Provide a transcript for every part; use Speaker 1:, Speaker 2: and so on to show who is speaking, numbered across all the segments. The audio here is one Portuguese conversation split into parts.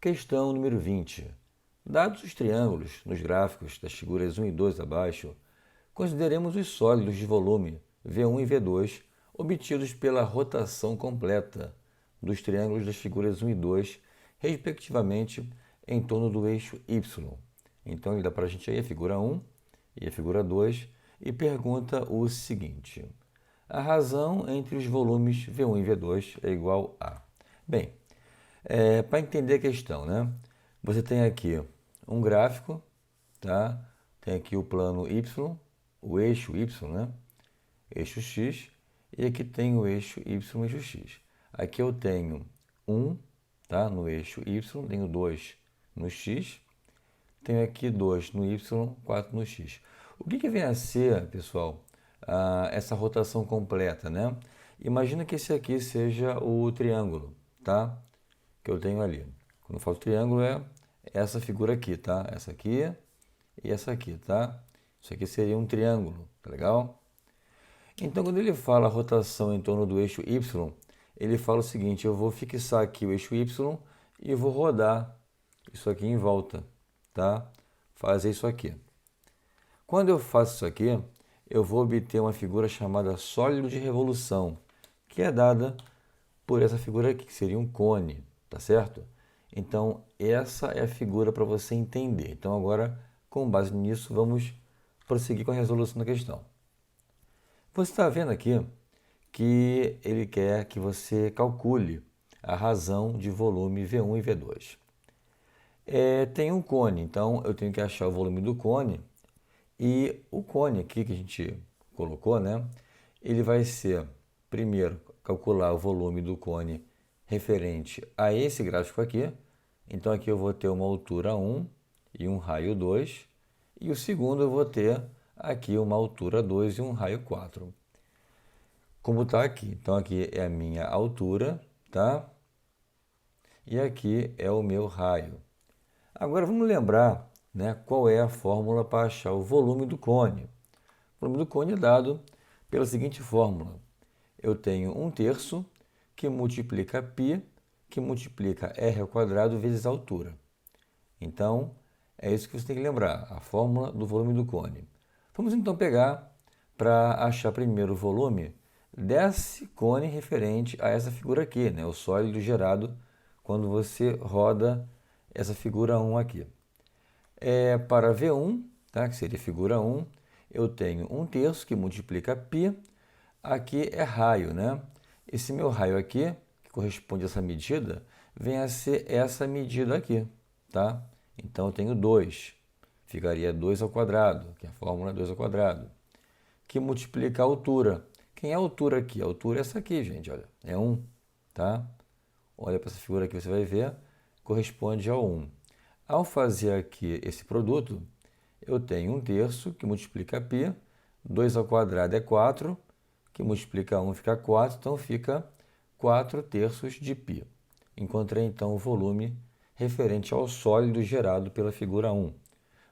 Speaker 1: Questão número 20. Dados os triângulos nos gráficos das figuras 1 e 2 abaixo, consideremos os sólidos de volume V1 e V2 obtidos pela rotação completa dos triângulos das figuras 1 e 2, respectivamente, em torno do eixo Y. Então, ele dá para a gente aí a figura 1 e a figura 2 e pergunta o seguinte: a razão entre os volumes V1 e V2 é igual a... Bem, para entender a questão, né? Você tem aqui um gráfico, tá? Tem aqui o plano Y, o eixo Y, né? Eixo X, e aqui tem o eixo Y, eixo X. Aqui eu tenho 1, tá? No eixo Y, tenho 2 no X, tenho aqui 2 no Y, 4 no X. O que vem a ser, pessoal, essa rotação completa, né? Imagina que esse aqui seja o triângulo, tá? Que eu tenho ali. Quando eu falo triângulo é essa figura aqui, tá? Essa aqui e essa aqui, tá? Isso aqui seria um triângulo, tá legal? Então, quando ele fala rotação em torno do eixo Y, ele fala o seguinte: eu vou fixar aqui o eixo Y e vou rodar isso aqui em volta, tá? Fazer isso aqui. Quando eu faço isso aqui, eu vou obter uma figura chamada sólido de revolução, que é dada por essa figura aqui, que seria um cone, tá certo? Então, essa é a figura para você entender. Então, agora, com base nisso, vamos prosseguir com a resolução da questão. Você está vendo aqui que ele quer que você calcule a razão de volume V1 e V2. Tem um cone, então eu tenho que achar o volume do cone, e o cone aqui que a gente colocou, né? Ele vai ser, primeiro, calcular o volume do cone referente a esse gráfico aqui. Então aqui eu vou ter uma altura 1 e um raio 2, e o segundo eu vou ter aqui uma altura 2 e um raio 4. Como está aqui. Então aqui é a minha altura, tá? E aqui é o meu raio. Agora vamos lembrar, né, qual é a fórmula para achar o volume do cone. O volume do cone é dado pela seguinte fórmula: eu tenho 1/3 que multiplica π, que multiplica r ao quadrado vezes a altura. Então, é isso que você tem que lembrar, a fórmula do volume do cone. Vamos então pegar para achar primeiro o volume desse cone referente a essa figura aqui, né, o sólido gerado quando você roda essa figura 1 aqui. Para V1, tá, que seria figura 1, eu tenho 1/3 que multiplica π, aqui é raio, né? Esse meu raio aqui, que corresponde a essa medida, vem a ser essa medida aqui, tá? Então eu tenho 2, ficaria 2 ao quadrado, que é a fórmula 2 ao quadrado, que multiplica a altura. Quem é a altura aqui? A altura é essa aqui, gente, olha, é 1, tá? Olha para essa figura aqui, você vai ver, corresponde ao 1. Ao fazer aqui esse produto, eu tenho 1/3 que multiplica π, 2 ao quadrado é 4, que multiplica 1 fica 4, então fica 4/3 de π. Encontrei então o volume referente ao sólido gerado pela figura 1.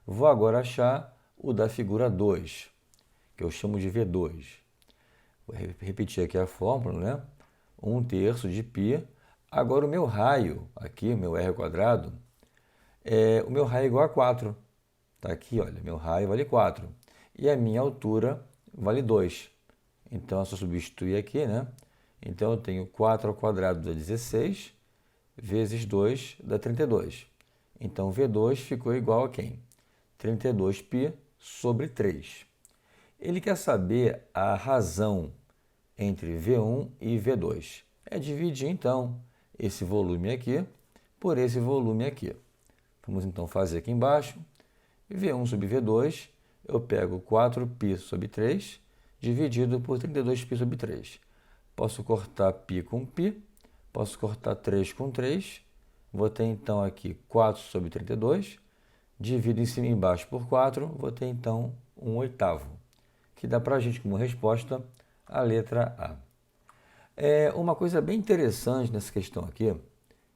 Speaker 1: Vou agora achar o da figura 2, que eu chamo de V2. Vou repetir aqui a fórmula, né? 1/3 de π. Agora o meu raio, aqui, meu r ao quadrado, o meu raio é igual a 4. Está aqui, olha, meu raio vale 4. E a minha altura vale 2. Então, é só substituir aqui, né? Então, eu tenho 4 ao quadrado dá 16, vezes 2 dá 32. Então, V2 ficou igual a quem? 32π sobre 3. Ele quer saber a razão entre V1 e V2. É dividir, então, esse volume aqui por esse volume aqui. Vamos, então, fazer aqui embaixo. V1 sobre V2, eu pego 4π sobre 3, dividido por 32π sobre 3. Posso cortar π com π, posso cortar 3 com 3. Vou ter, então, aqui 4 sobre 32. Divido em cima e embaixo por 4, vou ter, então, 1/8, que dá para a gente, como resposta, a letra A. Uma coisa bem interessante nessa questão aqui,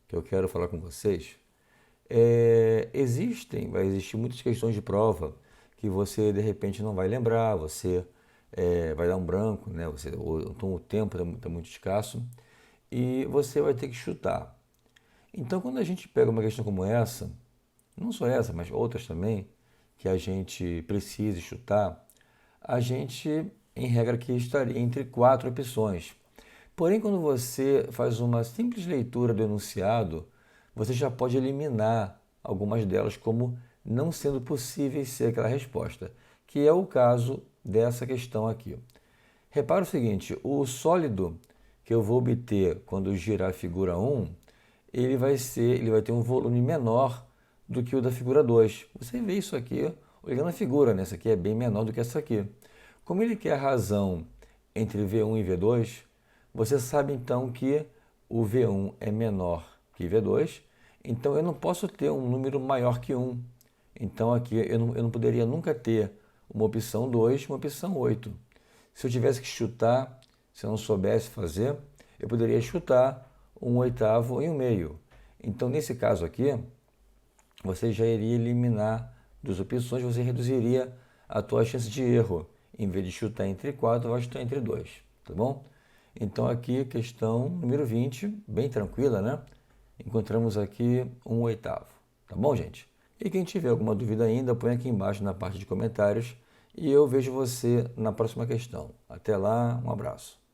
Speaker 1: que eu quero falar com vocês, vai existir muitas questões de prova que você, de repente, não vai lembrar, você vai dar um branco, né? Então o tempo está muito escasso, e você vai ter que chutar. Então, quando a gente pega uma questão como essa, não só essa, mas outras também, que a gente precise chutar, a gente, em regra, aqui estaria entre quatro opções. Porém, quando você faz uma simples leitura do enunciado, você já pode eliminar algumas delas como não sendo possíveis ser aquela resposta, que é o caso dessa questão aqui. Repara o seguinte, o sólido que eu vou obter quando girar a figura 1, ele vai ter um volume menor do que o da figura 2. Você vê isso aqui olhando a figura, né? Essa aqui é bem menor do que essa aqui. Como ele quer a razão entre V1 e V2, você sabe então que o V1 é menor que V2, então eu não posso ter um número maior que 1. Então aqui eu não poderia nunca ter uma opção 2 e uma opção 8. Se eu tivesse que chutar, se eu não soubesse fazer, eu poderia chutar um oitavo e um meio. Então, nesse caso aqui, você já iria eliminar duas opções, você reduziria a tua chance de erro. Em vez de chutar entre 4, vai chutar entre 2, tá bom? Então, aqui, questão número 20, bem tranquila, né? Encontramos aqui um oitavo, tá bom, gente? E quem tiver alguma dúvida ainda, põe aqui embaixo na parte de comentários e eu vejo você na próxima questão. Até lá, um abraço.